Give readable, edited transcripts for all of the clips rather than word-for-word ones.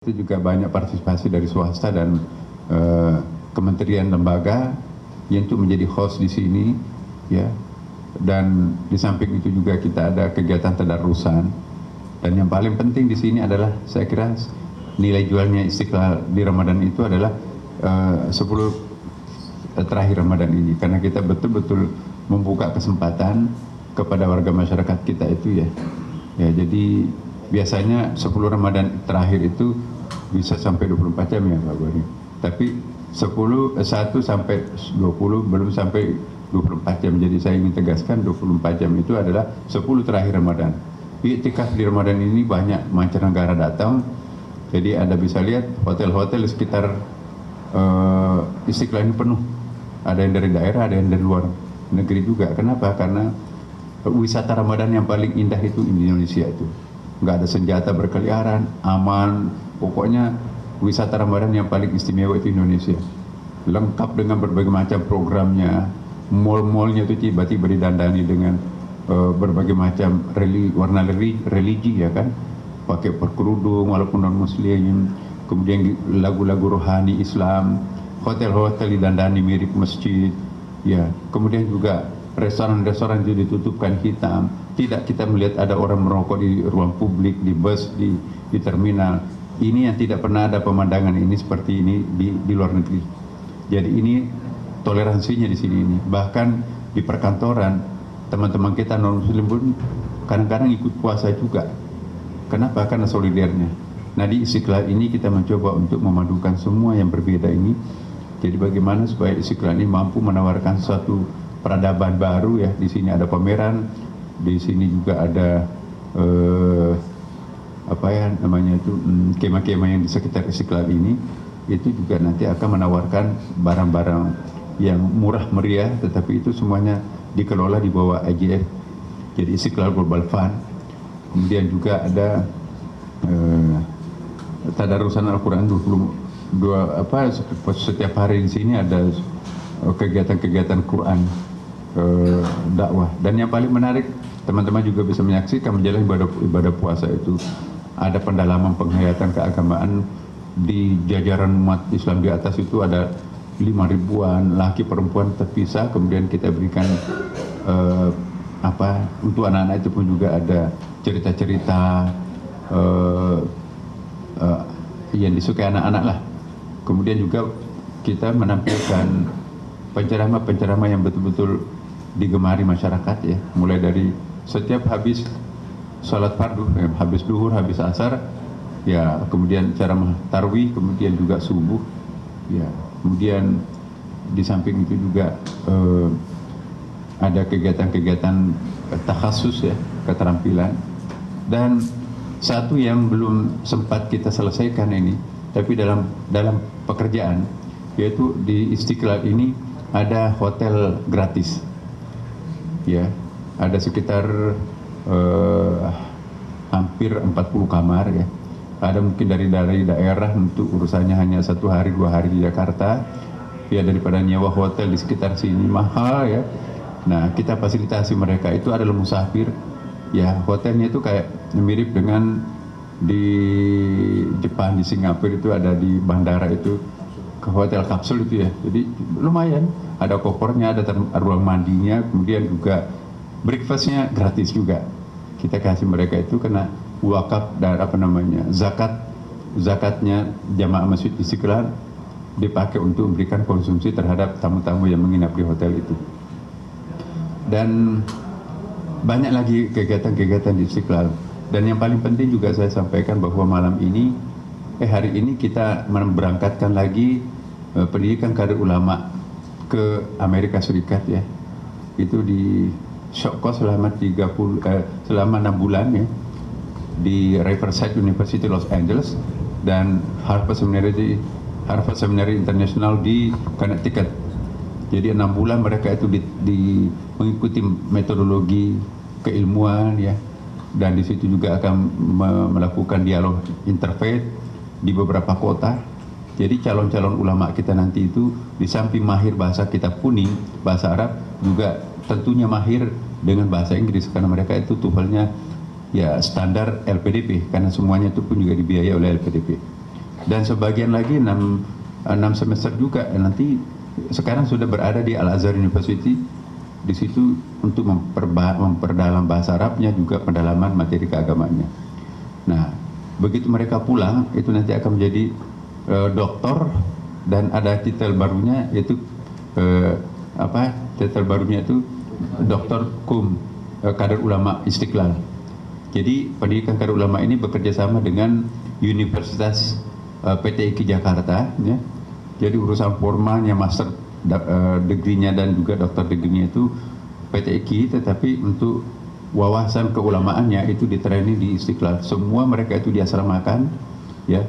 Itu juga banyak partisipasi dari swasta dan kementerian lembaga yang itu menjadi host di sini, ya. Dan di samping itu juga kita ada kegiatan tadarusan. Dan yang paling penting di sini adalah saya kira nilai jualnya Istiqlal di Ramadan itu adalah 10 terakhir Ramadan ini, karena kita betul-betul membuka kesempatan kepada warga masyarakat kita itu, ya. Jadi biasanya 10 Ramadan terakhir itu bisa sampai 24 jam ya Pak Gori. Tapi 1 sampai 20 belum sampai 24 jam. Jadi saya ingin tegaskan 24 jam itu adalah 10 terakhir Ramadan. Iktikaf di Ramadan ini banyak mancanegara datang. Jadi Anda bisa lihat hotel-hotel di sekitar Istiqlal ini penuh. Ada yang dari daerah, ada yang dari luar negeri juga. Kenapa? Karena wisata Ramadan yang paling indah itu di Indonesia itu. Nggak ada senjata berkeliaran, aman. Pokoknya wisata Ramadan yang paling istimewa itu Indonesia. Lengkap dengan berbagai macam programnya. Mall-mallnya itu tiba-tiba didandani dengan berbagai macam warna religi, ya kan. Pakai berkerudung walaupun non-muslim. Kemudian lagu-lagu rohani Islam. Hotel-hotel didandani mirip masjid. Ya, kemudian juga restoran-restoran itu ditutupkan hitam. Tidak kita melihat ada orang merokok di ruang publik, di bus, di terminal. Ini yang tidak pernah ada pemandangan ini seperti ini di luar negeri. Jadi ini toleransinya di sini ini. Bahkan di perkantoran teman-teman kita non muslim pun kadang-kadang ikut puasa juga. Kenapa? Karena solidarnya. Nah, di Istiqlal ini kita mencoba untuk memadukan semua yang berbeda ini. Jadi bagaimana supaya Istiqlal ini mampu menawarkan suatu peradaban baru, ya. Di sini ada pameran, di sini juga ada kemah-kemah yang di sekitar Istiqlal ini. Itu juga nanti akan menawarkan barang-barang yang murah meriah, tetapi itu semuanya dikelola di bawah IGF. Jadi Istiqlal Global Fund. Kemudian juga ada tadarusan Al-Quran 22 setiap hari di sini ada kegiatan-kegiatan Quran dakwah. Dan yang paling menarik, teman-teman juga bisa menyaksikan menjalani ibadah puasa itu ada pendalaman penghayatan keagamaan. Di jajaran umat Islam di atas itu ada 5.000-an laki perempuan terpisah. Kemudian kita berikan untuk anak-anak itu pun juga ada cerita-cerita yang disukai anak-anak lah. Kemudian juga kita menampilkan penceramah-penceramah yang betul-betul digemari masyarakat, ya. Mulai dari setiap habis salat fardu, habis duhur, habis asar, ya, kemudian ceramah tarwih, kemudian juga subuh, ya. Kemudian di samping itu juga ada kegiatan-kegiatan takhasus, ya, keterampilan. Dan satu yang belum sempat kita selesaikan ini, tapi dalam pekerjaan, yaitu di Istiqlal ini ada hotel gratis, ya. Ada sekitar hampir 40 kamar, ya. Ada mungkin dari daerah untuk urusannya hanya 1 hari 2 hari di Jakarta, ya, daripada nyewa hotel di sekitar sini mahal, ya. Nah, kita fasilitasi mereka itu adalah musafir, ya. Hotelnya itu kayak mirip dengan di Jepang, di Singapura itu ada di bandara itu ke hotel kapsul itu, ya. Jadi lumayan, ada kopernya, ada ruang mandinya, kemudian juga breakfastnya gratis juga. Kita kasih mereka itu kena wakaf dan zakatnya jamaah Masjid Istiqlal dipakai untuk memberikan konsumsi terhadap tamu-tamu yang menginap di hotel itu. Dan banyak lagi kegiatan-kegiatan di Istiqlal. Dan yang paling penting juga saya sampaikan bahwa hari ini kita berangkatkan lagi pendidikan kader ulama ke Amerika Serikat, ya. Itu di short course selama 6 bulan, ya, di Riverside University Los Angeles dan Harvard Seminary International di Connecticut. Jadi 6 bulan mereka itu mengikuti metodologi keilmuan, ya. Dan di situ juga akan melakukan dialog interfaith di beberapa kota. Jadi calon-calon ulama kita nanti itu di samping mahir bahasa kitab kuning, bahasa Arab, juga tentunya mahir dengan bahasa Inggris, karena mereka itu TOEFL-nya, ya, standar LPDP, karena semuanya itu pun juga dibiayai oleh LPDP. dan sebagian lagi 6 semester juga. Dan nanti sekarang sudah berada di Al-Azhar University di situ untuk memperdalam bahasa Arabnya, juga pendalaman materi keagamaannya. Nah, begitu mereka pulang itu nanti akan menjadi doktor, dan ada titel barunya yaitu titel barunya itu Doktor Kum, Kader Ulama Istiqlal. Jadi pendidikan kader ulama ini bekerja sama dengan Universitas PTIQ Jakarta, ya. Jadi urusan formalnya master degree-nya dan juga doktor degree-nya itu PTIQ, tetapi untuk wawasan keulamaannya itu di training di Istiqlal. Semua mereka itu diasramakan, ya.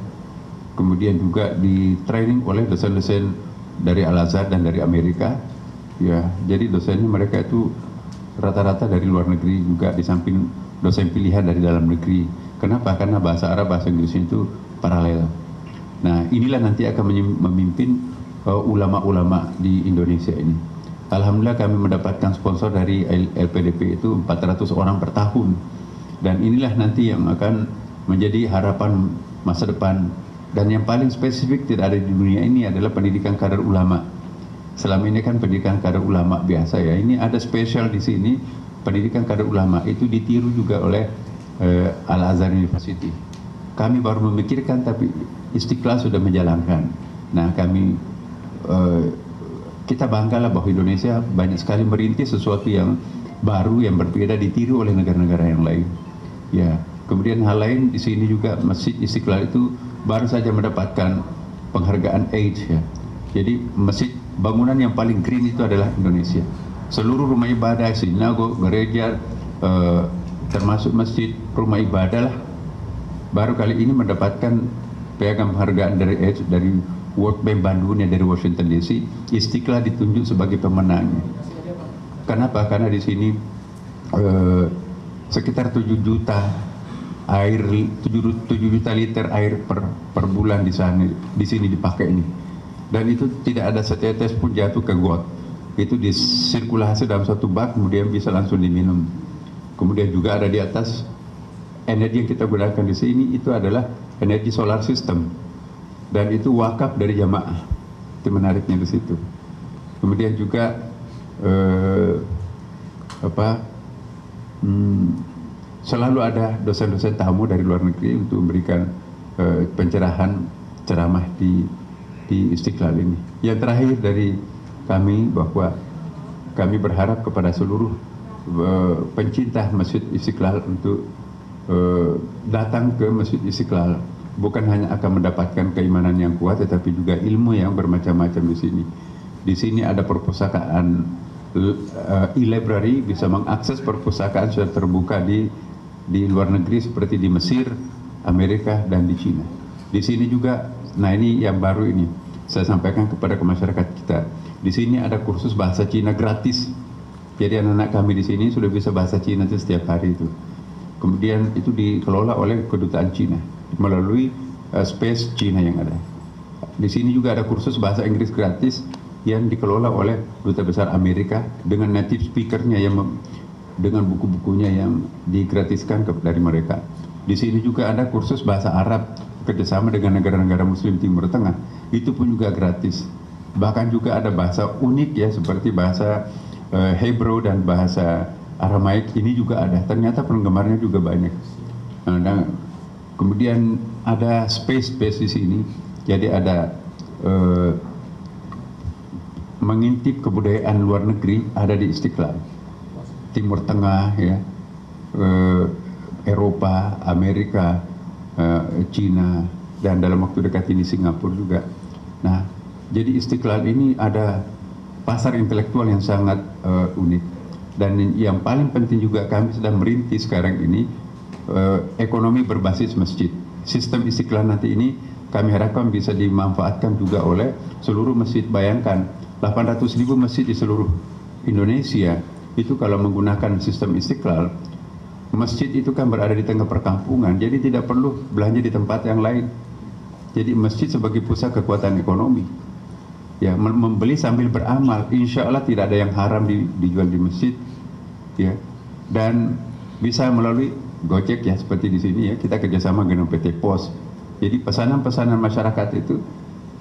Kemudian juga di training oleh dosen-dosen dari Al-Azhar dan dari Amerika, ya. Jadi dosennya mereka itu rata-rata dari luar negeri juga, di samping dosen pilihan dari dalam negeri. Kenapa? Karena bahasa Arab, bahasa Inggris itu paralel. Nah, inilah nanti akan memimpin ulama-ulama di Indonesia ini. Alhamdulillah kami mendapatkan sponsor dari LPDP itu 400 orang per tahun. Dan inilah nanti yang akan menjadi harapan masa depan. Dan yang paling spesifik tidak ada di dunia ini adalah pendidikan kader ulama. Selama ini kan pendidikan kader ulama biasa, ya. Ini ada spesial di sini, pendidikan kader ulama itu ditiru juga oleh Al-Azhar University. Kami baru memikirkan, tapi Istiqlal sudah menjalankan. Nah, kita banggalah bahwa Indonesia banyak sekali merintis sesuatu yang baru, yang berbeda, ditiru oleh negara-negara yang lain. Ya, kemudian hal lain di sini juga Masjid Istiqlal itu baru saja mendapatkan penghargaan AIDS, ya. Jadi bangunan yang paling green itu adalah Indonesia. Seluruh rumah ibadah, sinagog, gereja, termasuk masjid, rumah ibadah lah, baru kali ini mendapatkan piagam penghargaan dari AIDS, dari World Bank Bandung, dari Washington DC. Istiqlal ditunjuk sebagai pemenangnya. Kenapa? Karena di sini sekitar 7 juta liter air per bulan di sini dipakai ini. Dan itu tidak ada setetes pun jatuh ke got. Itu disirkulasi dalam satu bak, kemudian bisa langsung diminum. Kemudian juga ada di atas, energi yang kita gunakan di sini itu adalah energi solar system, dan itu wakaf dari jamaah. Itu menariknya di situ. Kemudian juga selalu ada dosen-dosen tamu dari luar negeri untuk memberikan pencerahan, ceramah di Istiqlal ini. Yang terakhir dari kami, bahwa kami berharap kepada seluruh pencinta Masjid Istiqlal untuk datang ke Masjid Istiqlal. Bukan hanya akan mendapatkan keimanan yang kuat, tetapi juga ilmu yang bermacam-macam di sini. Di sini ada perpustakaan e-library, bisa mengakses perpustakaan secara terbuka di luar negeri seperti di Mesir, Amerika, dan di Cina. Di sini juga, nah ini yang baru ini, saya sampaikan kepada masyarakat kita. Di sini ada kursus bahasa Cina gratis. Jadi anak-anak kami di sini sudah bisa bahasa Cina itu setiap hari itu. Kemudian itu dikelola oleh kedutaan Cina melalui space Cina yang ada. Di sini juga ada kursus bahasa Inggris gratis yang dikelola oleh Duta Besar Amerika dengan native speakernya, yang dengan buku-bukunya yang digratiskan dari mereka. Di sini juga ada kursus bahasa Arab kerjasama dengan negara-negara Muslim Timur Tengah, itu pun juga gratis. Bahkan juga ada bahasa unik, ya, seperti bahasa Hebrew dan bahasa Aramaik, ini juga ada. Ternyata penggemarnya juga banyak. Nah, kemudian ada space di sini, jadi ada mengintip kebudayaan luar negeri ada di Istiqlal. Timur Tengah, ya, Eropa, Amerika, Cina, dan dalam waktu dekat ini Singapura juga. Nah, jadi Istiqlal ini ada pasar intelektual yang sangat unik. Dan yang paling penting juga, kami sedang merintis sekarang ini ekonomi berbasis masjid. Sistem Istiqlal nanti ini kami harapkan bisa dimanfaatkan juga oleh seluruh masjid. Bayangkan 800.000 masjid di seluruh Indonesia, itu kalau menggunakan sistem Istiqlal, masjid itu kan berada di tengah perkampungan, jadi tidak perlu belanja di tempat yang lain. Jadi masjid sebagai pusat kekuatan ekonomi, ya, membeli sambil beramal. Insya Allah tidak ada yang haram dijual di masjid, ya. Dan bisa melalui Gojek, ya, seperti di sini, ya, kita kerjasama dengan PT Pos, Jadi pesanan-pesanan masyarakat itu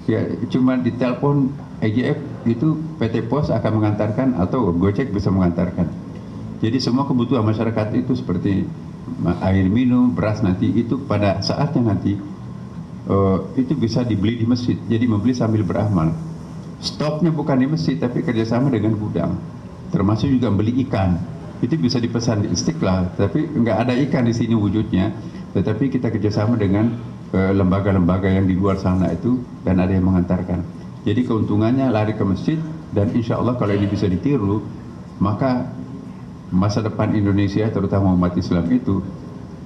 ya cuma ditelepon EGF itu PT Pos akan mengantarkan atau Gojek bisa mengantarkan. Jadi semua kebutuhan masyarakat itu seperti air minum, beras nanti itu pada saatnya nanti itu bisa dibeli di masjid. Jadi membeli sambil beramal. Stoknya bukan di masjid tapi kerjasama dengan gudang. Termasuk juga beli ikan. Itu bisa dipesan di Istiqlal, tapi nggak ada ikan di sini wujudnya. Tetapi kita kerjasama dengan lembaga-lembaga yang di luar sana itu dan ada yang mengantarkan. Jadi keuntungannya lari ke masjid dan insya Allah kalau ini bisa ditiru maka masa depan Indonesia terutama umat Islam itu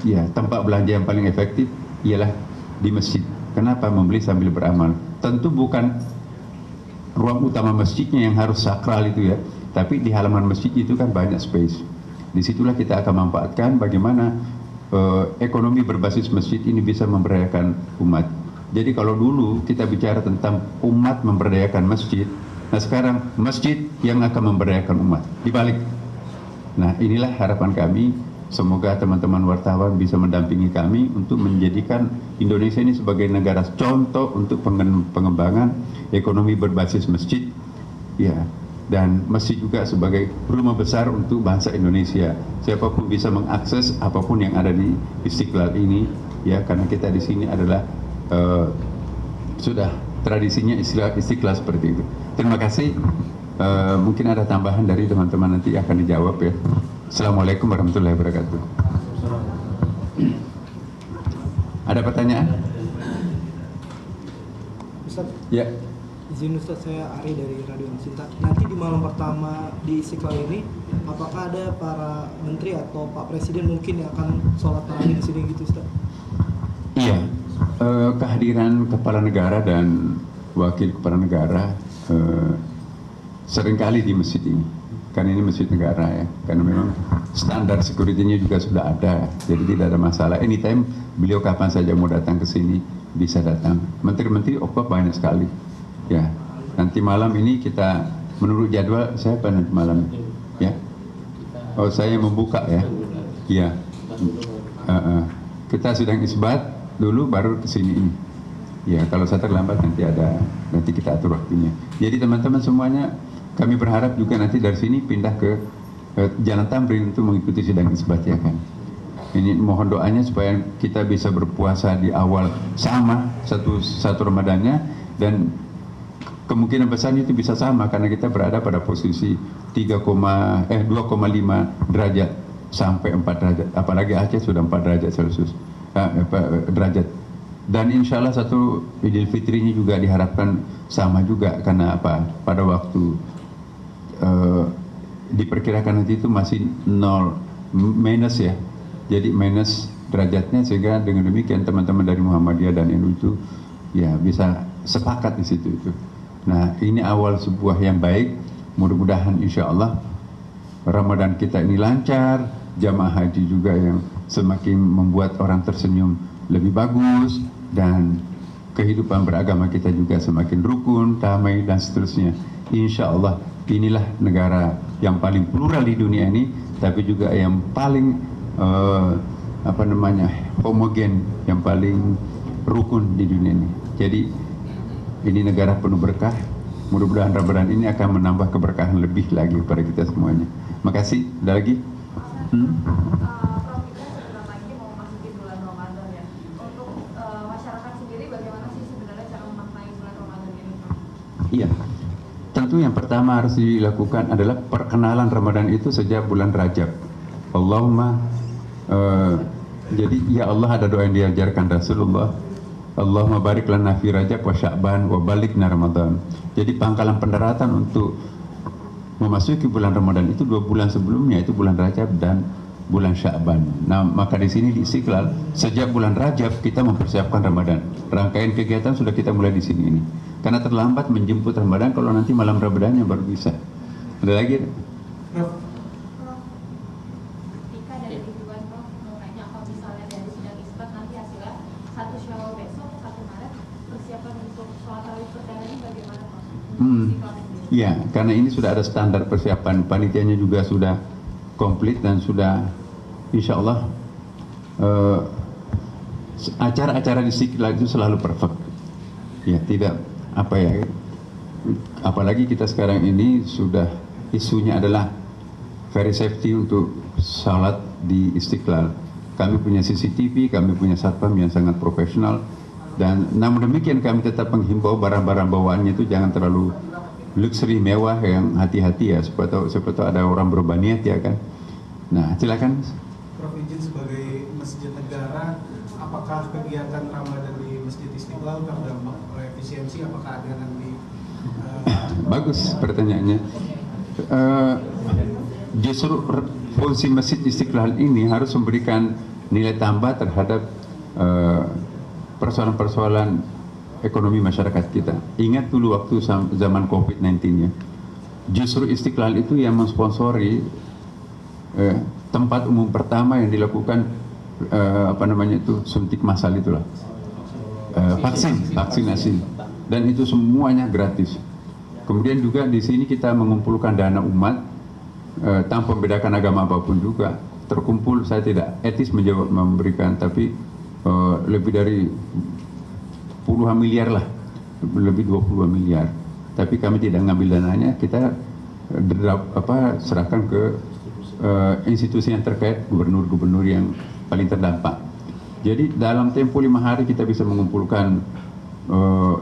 ya tempat belanja yang paling efektif ialah di masjid. Kenapa? Membeli sambil beramal. Tentu bukan ruang utama masjidnya yang harus sakral itu ya, tapi di halaman masjid itu kan banyak space. Disitulah kita akan manfaatkan bagaimana ekonomi berbasis masjid ini bisa memberdayakan umat. Jadi kalau dulu kita bicara tentang umat memberdayakan masjid, nah sekarang masjid yang akan memberdayakan umat. Dibalik. Nah inilah harapan kami. Semoga teman-teman wartawan bisa mendampingi kami untuk menjadikan Indonesia ini sebagai negara contoh untuk pengembangan ekonomi berbasis masjid, ya, dan masjid juga sebagai rumah besar untuk bangsa Indonesia. Siapapun bisa mengakses apapun yang ada di Istiqlal ini, ya, karena kita di sini adalah sudah tradisinya Istiqlal seperti itu. Terima kasih. Mungkin ada tambahan dari teman-teman nanti akan dijawab ya. Assalamualaikum warahmatullahi wabarakatuh. Ada pertanyaan? Ustaz, ya. izin Ustaz, saya Ari dari Radio Cinta. Nanti di malam pertama di Istiqlal ini, apakah ada para menteri atau Pak Presiden mungkin yang akan sholat tarawih di sini gitu Ustaz? Iya, kehadiran kepala negara dan wakil kepala negara seringkali di masjid ini. Karena ini masjid negara ya, karena memang standar security-nya juga sudah ada, jadi tidak ada masalah. Anytime beliau kapan saja mau datang ke sini bisa datang. Menteri-menteri banyak sekali. Ya, nanti malam ini kita menurut jadwal saya nanti malam ya. Oh saya membuka ya. Iya. Kita sedang isbat dulu baru ke sini ini. Ya kalau saya terlambat nanti kita atur waktunya. Jadi teman-teman semuanya kami berharap juga nanti dari sini pindah ke Jalan Tamrin untuk mengikuti sidang isbat ya kan. Ini mohon doanya supaya kita bisa berpuasa di awal sama satu Ramadannya dan kemungkinan besar itu bisa sama karena kita berada pada posisi 2,5 derajat sampai 4 derajat. Apalagi Aceh sudah 4 derajat Celcius derajat. Dan insya Allah satu Idul Fitrinya juga diharapkan sama juga karena apa? Pada waktu diperkirakan nanti itu masih 0 minus ya. Jadi minus derajatnya sehingga dengan demikian teman-teman dari Muhammadiyah dan NU itu ya bisa sepakat di situ itu. Nah ini awal sebuah yang baik. Mudah-mudahan insya Allah Ramadan kita ini lancar, jamaah haji juga yang semakin membuat orang tersenyum lebih bagus dan kehidupan beragama kita juga semakin rukun, damai dan seterusnya. Insya Allah inilah negara yang paling plural di dunia ini, tapi juga yang paling homogen, yang paling rukun di dunia ini. Jadi ini negara penuh berkah. Mudah-mudahan Ramadan ini akan menambah keberkahan lebih lagi kepada kita semuanya. Makasih. Ada lagi? Iya, tentu yang pertama harus dilakukan adalah perkenalan Ramadan itu sejak bulan Rajab. Allahumma, jadi ya Allah ada doa yang diajarkan Rasulullah. Allahumma barik lana fi Rajab wa Sya'ban wa balikna Ramadan. Jadi pangkalan pendaratan untuk memasuki bulan Ramadan itu 2 bulan sebelumnya, itu bulan Rajab dan bulan Sya'ban. Nah, maka di sini di Istiqlal sejak bulan Rajab kita mempersiapkan Ramadan. Rangkaian kegiatan sudah kita mulai di sini ini. Karena terlambat menjemput Ramadan kalau nanti malam Ramadannya baru bisa. Ada lagi? Ketika dari Ridwan Prof mau nanya kalau misalnya dari sidang isbat nanti hasilnya 1 Syawal besok 1 Maret persiapan untuk sholat tarawih perdana ini bagaimana Pak? Ya, karena ini sudah ada standar persiapan, panitianya juga sudah komplit dan sudah insya Allah acara-acara di Istiqlal itu selalu perfect. Ya, tidak apa ya. Apalagi kita sekarang ini sudah isunya adalah very safety untuk salat di Istiqlal. Kami punya CCTV, kami punya satpam yang sangat profesional, dan namun demikian kami tetap menghimbau barang-barang bawaannya itu jangan terlalu luxury mewah, yang hati-hati ya, siapa tahu ada orang berubah niat ya kan. Nah, silakan. Prof, izin sebagai masjid negara, apakah kegiatan Ramadan di Masjid Istiqlal terdampak oleh efisiensi? Apakah ada nanti? Bagus pertanyaannya. Justru fungsi Masjid Istiqlal ini harus memberikan nilai tambah terhadap persoalan-persoalan ekonomi masyarakat kita. Ingat dulu waktu zaman COVID-19 ya, justru Istiqlal itu yang mensponsori tempat umum pertama yang dilakukan suntik massal itulah, vaksinasi, dan itu semuanya gratis. Kemudian juga di sini kita mengumpulkan dana umat tanpa membedakan agama apapun juga terkumpul. Saya tidak etis memberikan, tapi lebih dari puluhan miliar lah, lebih 22 miliar. Tapi kami tidak ngambil dananya, kita serahkan ke institusi yang terkait, gubernur-gubernur yang paling terdampak. Jadi dalam tempo 5 hari kita bisa mengumpulkan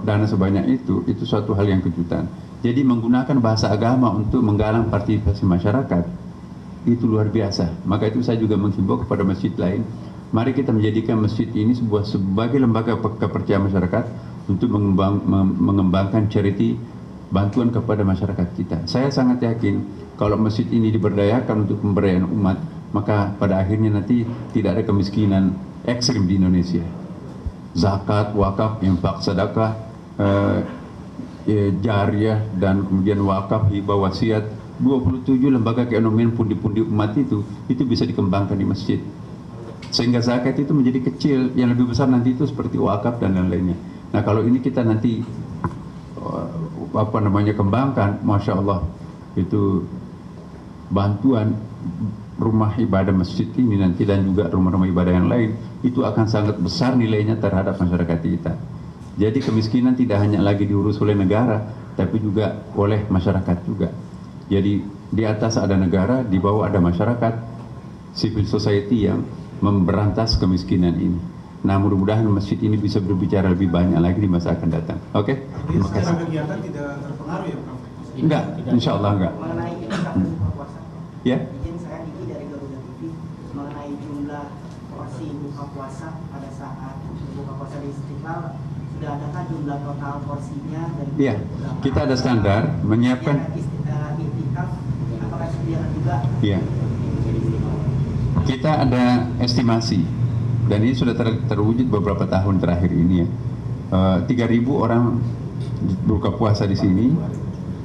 dana sebanyak itu suatu hal yang kejutan. Jadi menggunakan bahasa agama untuk menggalang partisipasi masyarakat itu luar biasa. Maka itu saya juga menghimbau kepada masjid lain, mari kita menjadikan masjid ini sebagai lembaga kepercayaan masyarakat untuk mengembangkan charity, bantuan kepada masyarakat kita. Saya sangat yakin kalau masjid ini diberdayakan untuk pemberdayaan umat, maka pada akhirnya nanti tidak ada kemiskinan ekstrim di Indonesia. Zakat, wakaf, infak, sedekah, jariah, dan kemudian wakaf, hibah, wasiat, 27 lembaga keekonomian pundi-pundi umat itu bisa dikembangkan di masjid. Sehingga zakat itu menjadi kecil, yang lebih besar nanti itu seperti wakaf dan lain-lainnya. Nah, kalau ini kita nanti kembangkan, Masya Allah, itu bantuan rumah ibadah masjid ini nanti dan juga rumah-rumah ibadah yang lain, itu akan sangat besar nilainya terhadap masyarakat kita. Jadi kemiskinan tidak hanya lagi diurus oleh negara, tapi juga oleh masyarakat juga. Jadi di atas ada negara, di bawah ada masyarakat, civil society yang memberantas kemiskinan ini. Nah, mudah-mudahan masjid ini bisa berbicara lebih banyak lagi di masa akan datang. Oke? Jadi secara kegiatan tidak terpengaruh ya, Prof? Enggak, insya Allah enggak. Mengenai buka puasa, Ya? izin saya Diki dari Garuda TV, mengenai jumlah porsi buka puasa pada saat buka puasa di Istiqlal, sudah adakah jumlah total porsinya dan Iya, kita ada standar menyiapkan. Itikaf, apakah sediakan juga? Iya. Kita ada estimasi dan ini sudah terwujud beberapa tahun terakhir ini ya. 3.000 orang buka puasa di sini.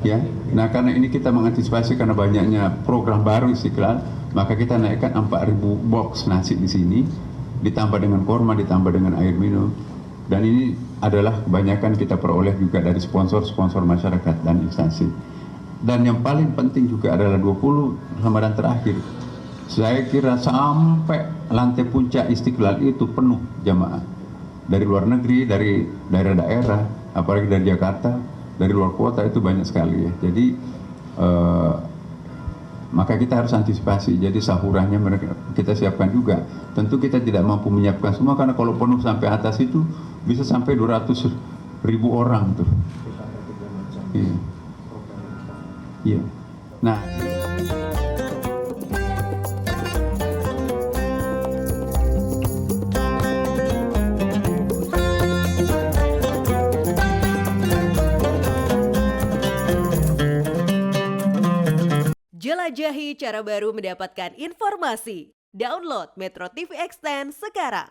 Ya, nah karena ini kita mengantisipasi karena banyaknya program baru Istiqlal, maka kita naikkan 4.000 box nasi di sini, ditambah dengan kurma, ditambah dengan air minum, dan ini adalah kebanyakan kita peroleh juga dari sponsor-sponsor masyarakat dan instansi. Dan yang paling penting juga adalah 20 Ramadan terakhir, saya kira sampai lantai puncak Istiqlal itu penuh jamaah dari luar negeri, dari daerah-daerah, apalagi dari Jakarta. Dari luar kota itu banyak sekali ya. Jadi maka kita harus antisipasi. Jadi sahurannya kita siapkan juga. Tentu kita tidak mampu menyiapkan semua karena kalau penuh sampai atas itu bisa sampai 200.000 orang tuh. Iya. Iya. Nah. Jelajahi cara baru mendapatkan informasi. Download Metro TV Extend sekarang.